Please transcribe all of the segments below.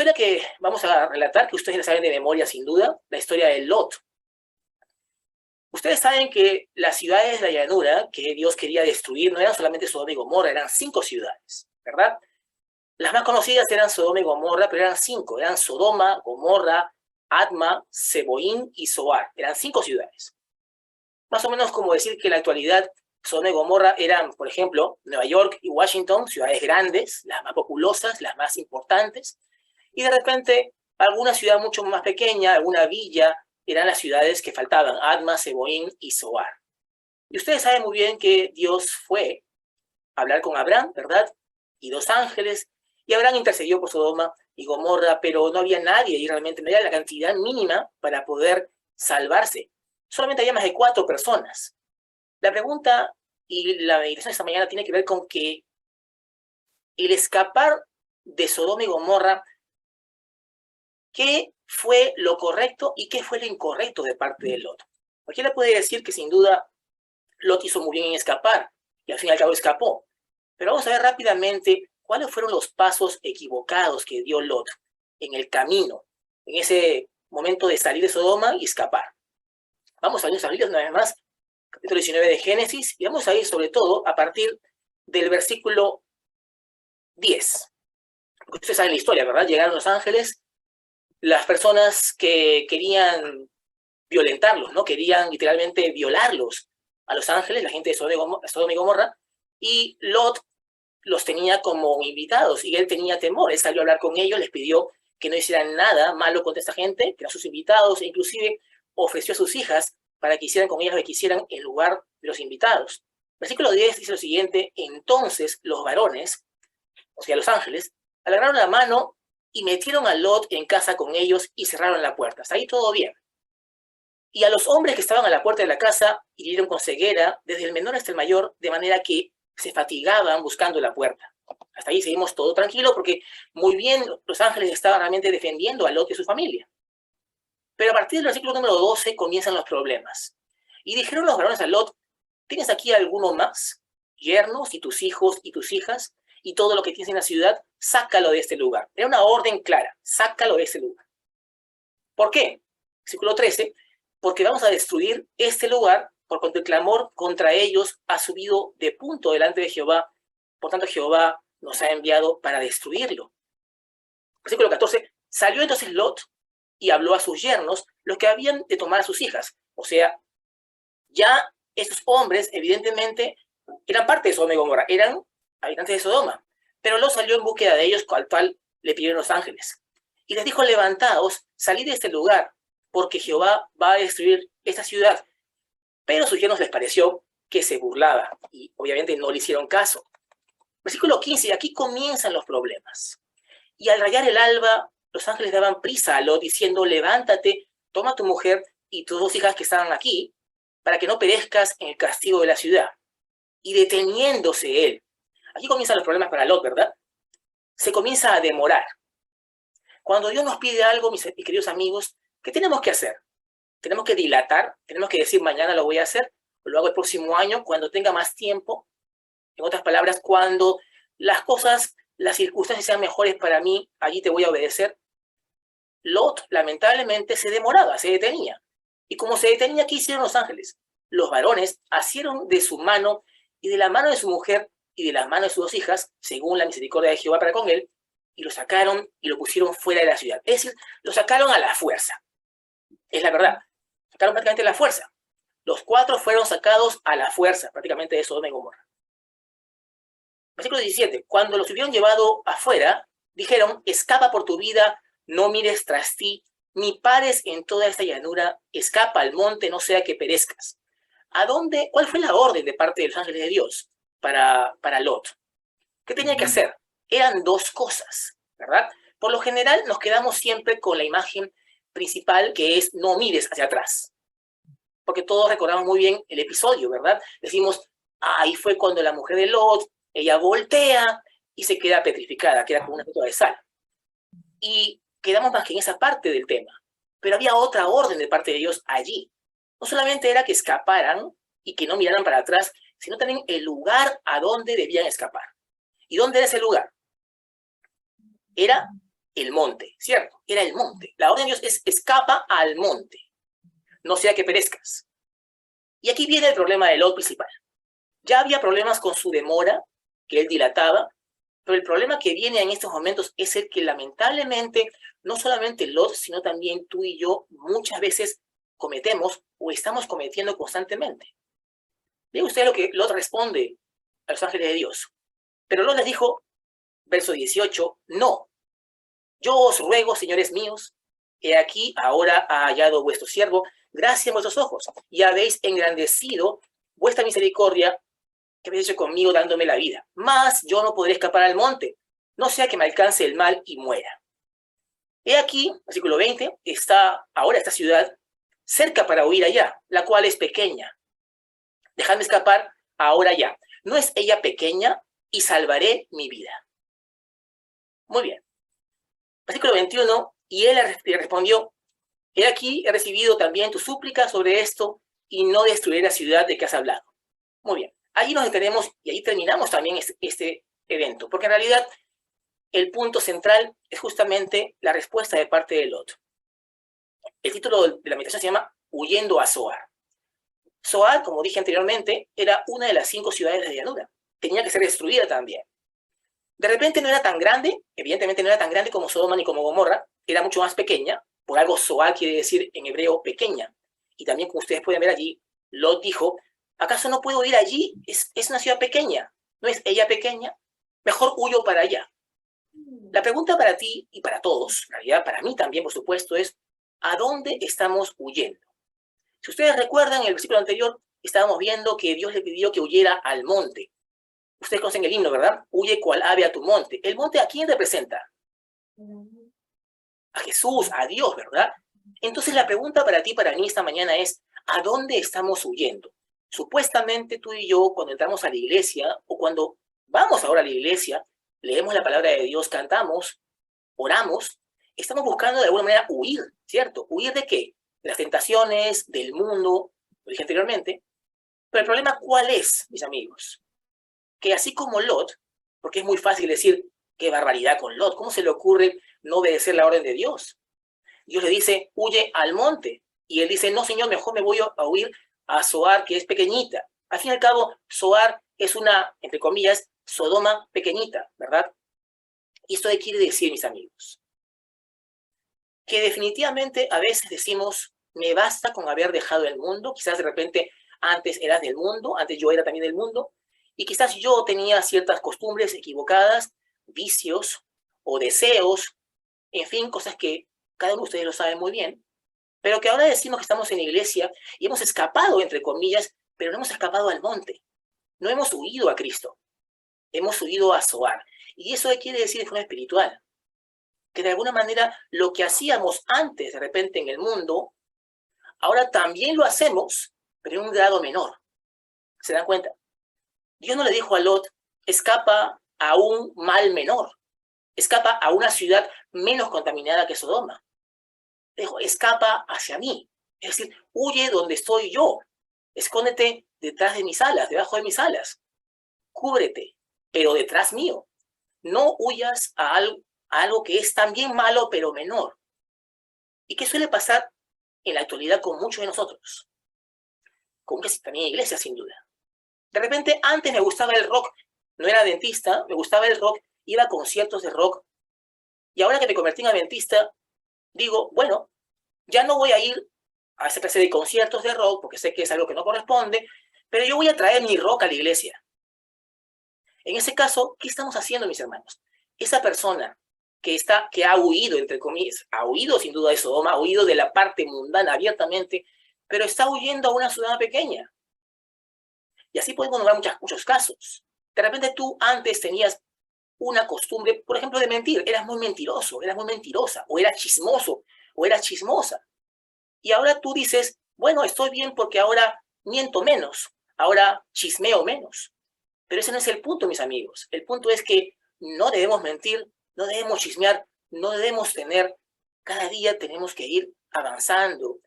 historia que vamos a relatar, que ustedes la saben de memoria sin duda, la historia de Lot. Ustedes saben que las ciudades de la llanura que Dios quería destruir no eran solamente Sodoma y Gomorra, eran 5 ciudades, ¿verdad? Las más conocidas eran Sodoma y Gomorra, pero eran 5. Eran Sodoma, Gomorra, Adma, Seboín y Zoar. Eran 5 ciudades. Más o menos como decir que en la actualidad Sodoma y Gomorra eran, por ejemplo, Nueva York y Washington, ciudades grandes, las más populosas, las más importantes. Y de repente, alguna ciudad mucho más pequeña, alguna villa, eran las ciudades que faltaban, Adma, Seboín y Zoar. Y ustedes saben muy bien que Dios fue a hablar con Abraham, ¿verdad? Y 2 ángeles, y Abraham intercedió por Sodoma y Gomorra, pero no había nadie, y realmente no era la cantidad mínima para poder salvarse. Solamente había más de 4 personas. La pregunta y la meditación de esta mañana tiene que ver con que el escapar de Sodoma y Gomorra, ¿qué fue lo correcto y qué fue lo incorrecto de parte de Lot? Cualquiera puede decir que sin duda Lot hizo muy bien en escapar, y al fin y al cabo escapó. Pero vamos a ver rápidamente cuáles fueron los pasos equivocados que dio Lot en el camino, en ese momento de salir de Sodoma y escapar. Vamos a ver nuestras Biblias una vez más, capítulo 19 de Génesis, y vamos a ir sobre todo a partir del versículo 10. Porque ustedes saben la historia, ¿verdad? Llegaron los ángeles, las personas que querían violentarlos, ¿no? Querían literalmente violarlos a los ángeles, la gente de Sodoma y Gomorra, y Lot los tenía como invitados, y él tenía temor. Él salió a hablar con ellos, les pidió que no hicieran nada malo contra esta gente, que eran sus invitados, e inclusive ofreció a sus hijas para que hicieran con ellas lo que quisieran en lugar de los invitados. Versículo 10 dice lo siguiente: entonces los varones, o sea, los ángeles, alargaron la mano y metieron a Lot en casa con ellos y cerraron la puerta. Hasta ahí todo bien. Y a los hombres que estaban a la puerta de la casa hirieron con ceguera, desde el menor hasta el mayor, de manera que se fatigaban buscando la puerta. Hasta ahí seguimos todo tranquilo, porque muy bien los ángeles estaban realmente defendiendo a Lot y a su familia. Pero a partir del versículo número 12 comienzan los problemas. Y dijeron los varones a Lot: ¿tienes aquí alguno más? Yernos y tus hijos y tus hijas, y todo lo que tienes en la ciudad, sácalo de este lugar. Era una orden clara: sácalo de este lugar. ¿Por qué? Versículo 13: porque vamos a destruir este lugar, por cuanto el clamor contra ellos ha subido de punto delante de Jehová. Por tanto, Jehová nos ha enviado para destruirlo. Versículo 14: salió entonces Lot y habló a sus yernos, los que habían de tomar a sus hijas. O sea, ya estos hombres, evidentemente, eran parte de Sodoma y Gomorra, eran habitantes de Sodoma. Pero Lot salió en búsqueda de ellos, al cual le pidieron los ángeles. Y les dijo: levantaos, salid de este lugar, porque Jehová va a destruir esta ciudad. Pero a sus yernos les pareció que se burlaba, y obviamente no le hicieron caso. Versículo 15, y aquí comienzan los problemas. Y al rayar el alba, los ángeles daban prisa a Lot, diciendo: levántate, toma a tu mujer y tus 2 hijas que estaban aquí, para que no perezcas en el castigo de la ciudad. Y deteniéndose él, aquí comienzan los problemas para Lot, ¿verdad? Se comienza a demorar. Cuando Dios nos pide algo, mis queridos amigos, ¿qué tenemos que hacer? Tenemos que dilatar, tenemos que decir: mañana lo voy a hacer, o lo hago el próximo año, cuando tenga más tiempo. En otras palabras, cuando las cosas, las circunstancias sean mejores para mí, allí te voy a obedecer. Lot, lamentablemente, se demoraba, se detenía. Y como se detenía, ¿qué hicieron los ángeles? Los varones asieron de su mano y de la mano de su mujer y de las manos de sus 2 hijas, según la misericordia de Jehová para con él, y lo sacaron y lo pusieron fuera de la ciudad. Es decir, lo sacaron a la fuerza. Es la verdad. Sacaron prácticamente a la fuerza. Los 4 fueron sacados a la fuerza, prácticamente de Sodoma y Gomorra. Versículo 17. Cuando los hubieron llevado afuera, dijeron: escapa por tu vida, no mires tras ti, ni pares en toda esta llanura, escapa al monte, no sea que perezcas. ¿A dónde? ¿Cuál fue la orden de parte de los ángeles de Dios para Lot? ¿Qué tenía que hacer? Eran 2 cosas, ¿verdad? Por lo general nos quedamos siempre con la imagen principal, que es: no mires hacia atrás. Porque todos recordamos muy bien el episodio, ¿verdad? Decimos: ahí fue cuando la mujer de Lot, ella voltea y se queda petrificada, queda como una estatua de sal. Y quedamos más que en esa parte del tema. Pero había otra orden de parte de Dios allí. No solamente era que escaparan y que no miraran para atrás, sino también el lugar a donde debían escapar. ¿Y dónde era ese lugar? Era el monte, ¿cierto? Era el monte. La orden de Dios es escapa al monte, no sea que perezcas. Y aquí viene el problema de Lot principal. Ya había problemas con su demora, que él dilataba, pero el problema que viene en estos momentos es el que lamentablemente no solamente Lot, sino también tú y yo muchas veces cometemos o estamos cometiendo constantemente. Vean ustedes lo que Lot responde a los ángeles de Dios. Pero Lot les dijo, verso 18, no, yo os ruego, señores míos, he aquí ahora ha hallado vuestro siervo gracia en vuestros ojos, y habéis engrandecido vuestra misericordia que habéis hecho conmigo dándome la vida. Mas yo no podré escapar al monte, no sea que me alcance el mal y muera. He aquí, versículo 20, está ahora esta ciudad cerca para huir allá, la cual es pequeña. Dejadme escapar ahora ya. ¿No es ella pequeña? Y salvaré mi vida. Muy bien. Versículo 21, y él le respondió, he aquí he recibido también tu súplica sobre esto, y no destruiré la ciudad de que has hablado. Muy bien. Ahí nos detenemos y ahí terminamos también este evento, porque en realidad el punto central es justamente la respuesta de parte de Lot. El título de la meditación se llama Huyendo a Zoar. Zoar, como dije anteriormente, era una de las 5 ciudades de la llanura. Tenía que ser destruida también. De repente no era tan grande, evidentemente no era tan grande como Sodoma ni como Gomorra, era mucho más pequeña, por algo Zoar quiere decir en hebreo pequeña. Y también, como ustedes pueden ver allí, Lot dijo, ¿acaso no puedo ir allí? Es una ciudad pequeña. ¿No es ella pequeña? Mejor huyo para allá. La pregunta para ti y para todos, en realidad para mí también, por supuesto, es ¿a dónde estamos huyendo? Si ustedes recuerdan, en el versículo anterior estábamos viendo que Dios le pidió que huyera al monte. Ustedes conocen el himno, ¿verdad? Huye cual ave a tu monte. ¿El monte a quién representa? A Jesús, a Dios, ¿verdad? Entonces la pregunta para ti y para mí esta mañana es ¿a dónde estamos huyendo? Supuestamente tú y yo, cuando entramos a la iglesia o cuando vamos ahora a la iglesia, leemos la palabra de Dios, cantamos, oramos, estamos buscando de alguna manera huir, ¿cierto? ¿Huir de qué? De las tentaciones, del mundo, lo dije anteriormente. Pero el problema, ¿cuál es, mis amigos? Que así como Lot, porque es muy fácil decir, qué barbaridad con Lot, ¿cómo se le ocurre no obedecer la orden de Dios? Dios le dice, huye al monte. Y él dice, no, señor, mejor me voy a huir a Zoar, que es pequeñita. Al fin y al cabo, Zoar es una, entre comillas, Sodoma pequeñita, ¿verdad? ¿Y esto qué quiere decir, mis amigos? Que definitivamente a veces decimos, me basta con haber dejado el mundo. Quizás de repente antes eras del mundo, antes yo era también del mundo, y quizás yo tenía ciertas costumbres equivocadas, vicios o deseos, en fin, cosas que cada uno de ustedes lo sabe muy bien, pero que ahora decimos que estamos en la iglesia y hemos escapado, entre comillas, pero no hemos escapado al monte. No hemos huido a Cristo, hemos huido a Zoar. Y eso quiere decir de forma espiritual, que de alguna manera lo que hacíamos antes de repente en el mundo, ahora también lo hacemos, pero en un grado menor. ¿Se dan cuenta? Dios no le dijo a Lot, escapa a un mal menor, escapa a una ciudad menos contaminada que Sodoma. Le dijo, escapa hacia mí, es decir, huye donde estoy yo, escóndete detrás de mis alas, debajo de mis alas, cúbrete, pero detrás mío. No huyas a algo que es también malo, pero menor. ¿Y qué suele pasar en la actualidad con muchos de nosotros? Con muchas también iglesias, sin duda. De repente, antes me gustaba el rock, no era adventista, me gustaba el rock, iba a conciertos de rock, y ahora que me convertí en adventista, digo, bueno, ya no voy a ir a esa clase de conciertos de rock, porque sé que es algo que no corresponde, pero yo voy a traer mi rock a la iglesia. En ese caso, ¿qué estamos haciendo, mis hermanos? Esa persona que ha huido, entre comillas, ha huido sin duda de Sodoma, ha huido de la parte mundana abiertamente, pero está huyendo a una ciudad pequeña. Y así podemos nombrar muchos casos. De repente tú antes tenías una costumbre, por ejemplo, de mentir. Eras muy mentiroso, eras muy mentirosa, o eras chismoso, o eras chismosa. Y ahora tú dices, bueno, estoy bien porque ahora miento menos, ahora chismeo menos. Pero ese no es el punto, mis amigos. El punto es que no debemos mentir, no debemos chismear, no debemos tener, cada día tenemos que ir avanzando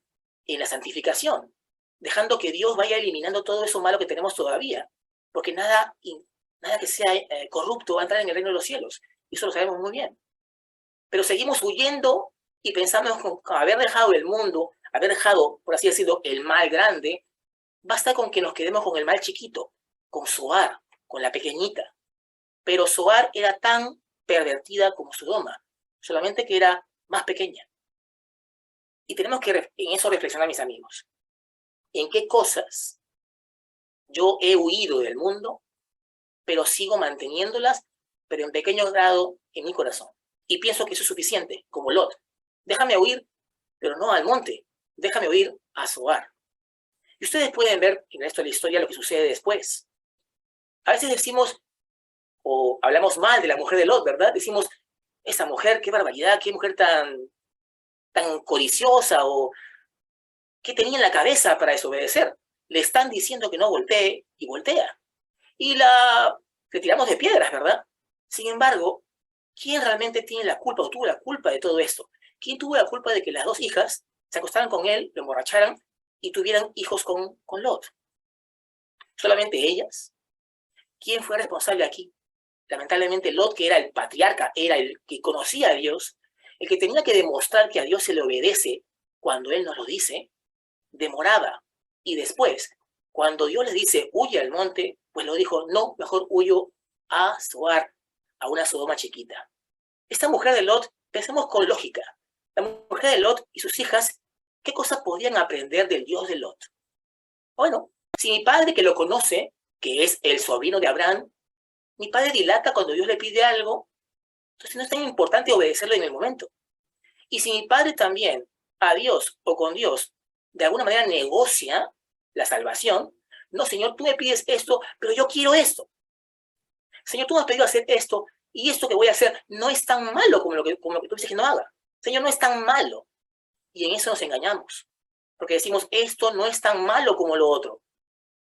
en la santificación, dejando que Dios vaya eliminando todo eso malo que tenemos todavía, porque nada que sea corrupto va a entrar en el reino de los cielos, y eso lo sabemos muy bien. pero seguimos huyendo y pensamos con haber dejado el mundo, haber dejado, por así decirlo, el mal grande, basta con que nos quedemos con el mal chiquito, con Zoar, con la pequeñita. Pero Zoar era tan pervertida como Sodoma, solamente que era más pequeña. Y tenemos que en eso reflexionar, mis amigos. ¿En qué cosas yo he huido del mundo, pero sigo manteniéndolas, pero en pequeño grado en mi corazón? Y pienso que eso es suficiente, como Lot. Déjame huir, pero no al monte. Déjame huir a Zoar. Y ustedes pueden ver en esto de la historia lo que sucede después. A veces decimos, o hablamos mal de la mujer de Lot, ¿verdad? Decimos, esa mujer, qué barbaridad, qué mujer tan codiciosa, o qué tenía en la cabeza para desobedecer. Le están diciendo que no voltee, y voltea. Y le tiramos de piedras, ¿verdad? Sin embargo, ¿quién realmente tiene la culpa o tuvo la culpa de todo esto? ¿Quién tuvo la culpa de que las dos hijas se acostaran con él, lo emborracharan y tuvieran hijos con Lot? ¿Solamente ellas? ¿Quién fue responsable aquí? Lamentablemente Lot, que era el patriarca, era el que conocía a Dios, el que tenía que demostrar que a Dios se le obedece cuando Él nos lo dice, demoraba. Y después, cuando Dios le dice, huye al monte, pues lo dijo, no, mejor huyo a Zoar, a una Sodoma chiquita. Esta mujer de Lot, pensemos con lógica, la mujer de Lot y sus hijas, ¿qué cosas podían aprender del Dios de Lot? Bueno, si mi padre que lo conoce, que es el sobrino de Abraham, mi padre dilata cuando Dios le pide algo, entonces no es tan importante obedecerlo en el momento. Y si mi padre también, a Dios o con Dios, de alguna manera negocia la salvación, no, Señor, tú me pides esto, pero yo quiero esto. Señor, tú me has pedido hacer esto, y esto que voy a hacer no es tan malo como lo que tú dices que no haga. Señor, no es tan malo. Y en eso nos engañamos, porque decimos, esto no es tan malo como lo otro.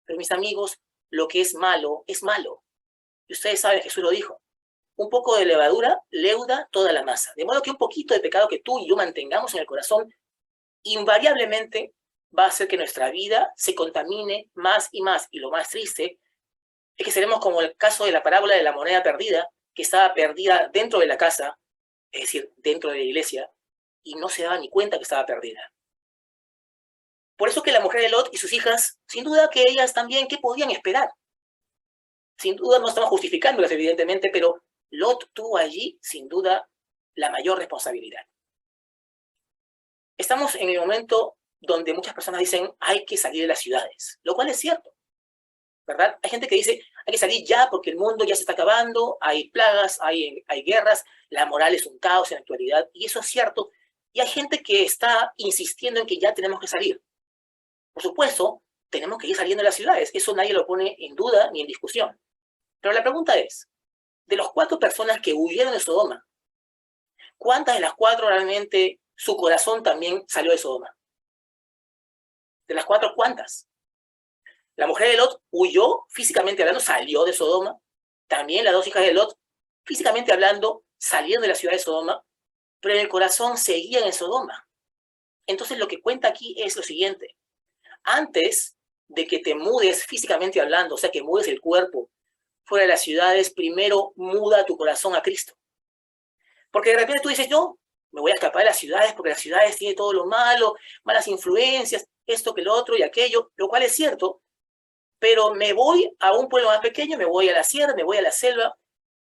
Pero mis amigos, lo que es malo, es malo. Y ustedes saben, Jesús lo dijo. Un poco de levadura leuda toda la masa. De modo que un poquito de pecado que tú y yo mantengamos en el corazón, invariablemente va a hacer que nuestra vida se contamine más y más. Y lo más triste es que seremos como el caso de la parábola de la moneda perdida, que estaba perdida dentro de la casa, es decir, dentro de la iglesia, y no se daba ni cuenta que estaba perdida. Por eso que la mujer de Lot y sus hijas, sin duda que ellas también, ¿qué podían esperar? Sin duda no estamos justificándolas, evidentemente, pero Lot tuvo allí, sin duda, la mayor responsabilidad. Estamos en el momento donde muchas personas dicen hay que salir de las ciudades, lo cual es cierto, ¿verdad? Hay gente que dice hay que salir ya porque el mundo ya se está acabando, hay plagas, hay guerras, la moral es un caos en la actualidad, y eso es cierto. Y hay gente que está insistiendo en que ya tenemos que salir. Por supuesto, tenemos que ir saliendo de las ciudades, eso nadie lo pone en duda ni en discusión. Pero la pregunta es, de las 4 personas que huyeron de Sodoma, ¿cuántas de las 4 realmente su corazón también salió de Sodoma? De las 4, ¿cuántas? La mujer de Lot huyó, físicamente hablando, salió de Sodoma. También las 2 hijas de Lot, físicamente hablando, salieron de la ciudad de Sodoma, pero en el corazón seguían en Sodoma. Entonces lo que cuenta aquí es lo siguiente. Antes de que te mudes físicamente hablando, o sea, que mudes el cuerpo fuera de las ciudades, primero muda tu corazón a Cristo. Porque de repente tú dices, yo me voy a escapar de las ciudades porque las ciudades tienen todo lo malo, malas influencias, esto que lo otro y aquello, lo cual es cierto, pero me voy a un pueblo más pequeño, me voy a la sierra, me voy a la selva,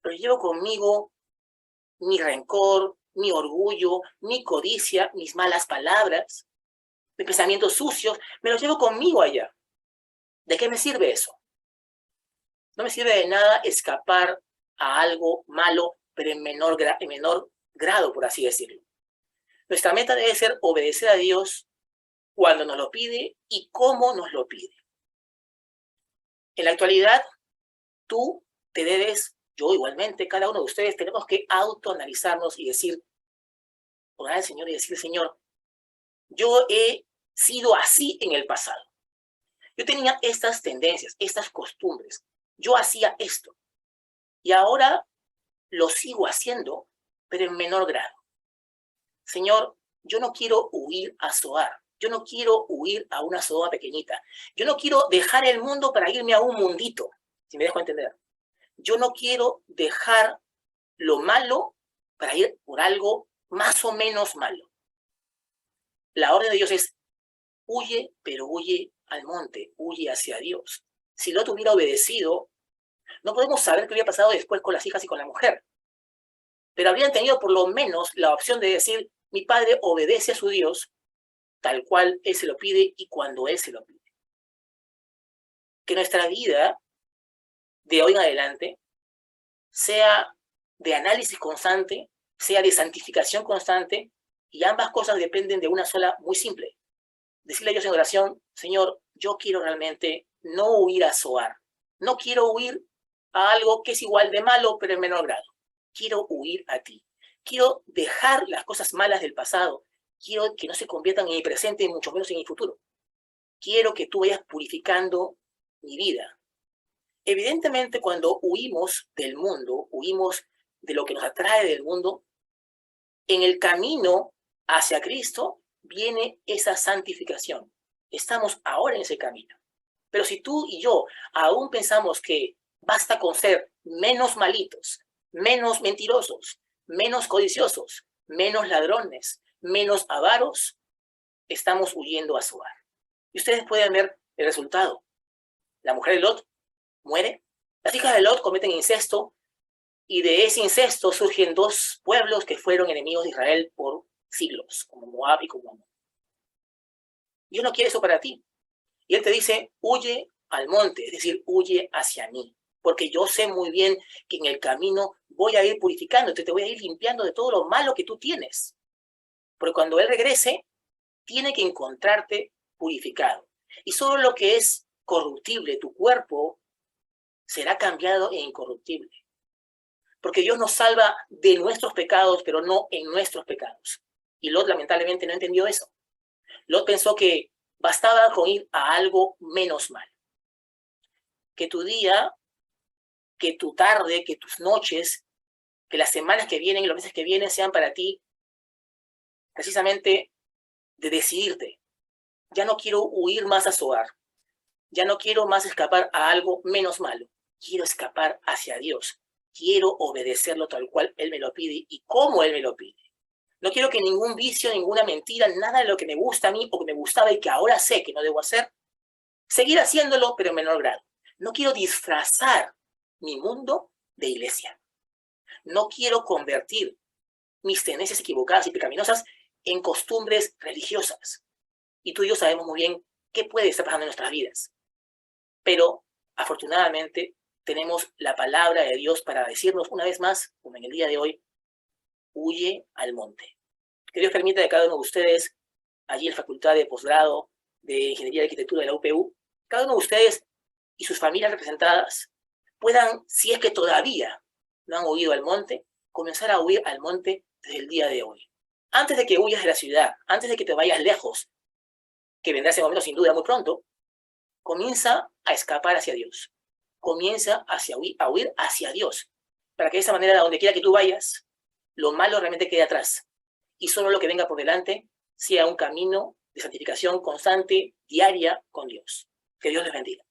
pero llevo conmigo mi rencor, mi orgullo, mi codicia, mis malas palabras, mis pensamientos sucios, me los llevo conmigo allá. ¿De qué me sirve eso? No me sirve de nada escapar a algo malo, pero en menor grado, por así decirlo. Nuestra meta debe ser obedecer a Dios cuando nos lo pide y cómo nos lo pide. En la actualidad, tú te debes, yo igualmente, cada uno de ustedes, tenemos que autoanalizarnos y decir, orar al Señor y decir, Señor, yo he sido así en el pasado. Yo tenía estas tendencias, estas costumbres. Yo hacía esto. Y ahora lo sigo haciendo, pero en menor grado. Señor, yo no quiero huir a Zoar. Yo no quiero huir a una Sodoma pequeñita. Yo no quiero dejar el mundo para irme a un mundito, si me dejo entender. Yo no quiero dejar lo malo para ir por algo más o menos malo. La orden de Dios es, huye, pero huye al monte, huye hacia Dios. Si Lot hubiera obedecido, no podemos saber qué hubiera pasado después con las hijas y con la mujer. Pero habrían tenido por lo menos la opción de decir, mi padre obedece a su Dios, tal cual Él se lo pide y cuando Él se lo pide. Que nuestra vida de hoy en adelante sea de análisis constante, sea de santificación constante, y ambas cosas dependen de una sola, muy simple. Decirle a Dios en oración, Señor, yo quiero realmente no huir a Zoar. No quiero huir a algo que es igual de malo, pero en menor grado. Quiero huir a ti. Quiero dejar las cosas malas del pasado. Quiero que no se conviertan en mi presente y mucho menos en mi futuro. Quiero que tú vayas purificando mi vida. Evidentemente, cuando huimos del mundo, huimos de lo que nos atrae del mundo, en el camino hacia Cristo viene esa santificación. Estamos ahora en ese camino. Pero si tú y yo aún pensamos que basta con ser menos malitos, menos mentirosos, menos codiciosos, menos ladrones, menos avaros, estamos huyendo a Zoar. Y ustedes pueden ver el resultado. La mujer de Lot muere, las hijas de Lot cometen incesto, y de ese incesto surgen dos pueblos que fueron enemigos de Israel por siglos, como Moab y como Amón. Dios no quiere eso para ti. Y Él te dice, huye al monte, es decir, huye hacia mí, porque yo sé muy bien que en el camino voy a ir purificándote, te voy a ir limpiando de todo lo malo que tú tienes. Porque cuando Él regrese, tiene que encontrarte purificado. Y solo lo que es corruptible, tu cuerpo, será cambiado e incorruptible. Porque Dios nos salva de nuestros pecados, pero no en nuestros pecados. Y Lot lamentablemente no entendió eso. Lot pensó que bastaba con ir a algo menos mal. Que tu día, que tu tarde, que tus noches, que las semanas que vienen y los meses que vienen sean para ti precisamente de decidirte. Ya no quiero huir más a Zoar. Ya no quiero más escapar a algo menos malo. Quiero escapar hacia Dios. Quiero obedecerlo tal cual Él me lo pide y como Él me lo pide. No quiero que ningún vicio, ninguna mentira, nada de lo que me gusta a mí o que me gustaba y que ahora sé que no debo hacer, seguir haciéndolo, pero en menor grado. No quiero disfrazar mi mundo de iglesia. No quiero convertir mis tendencias equivocadas y pecaminosas en costumbres religiosas. Y tú y yo sabemos muy bien qué puede estar pasando en nuestras vidas. Pero, afortunadamente, tenemos la palabra de Dios para decirnos una vez más, como en el día de hoy, huye al monte. Que Dios permita que cada uno de ustedes, allí en la Facultad de Posgrado de Ingeniería y Arquitectura de la UPU, cada uno de ustedes y sus familias representadas puedan, si es que todavía no han huido al monte, comenzar a huir al monte desde el día de hoy. Antes de que huyas de la ciudad, antes de que te vayas lejos, que vendrá ese momento sin duda muy pronto, comienza a escapar hacia Dios. Comienza a huir hacia Dios, para que de esa manera, donde quiera que tú vayas, lo malo realmente quede atrás, y solo lo que venga por delante sea un camino de santificación constante, diaria, con Dios. Que Dios les bendiga.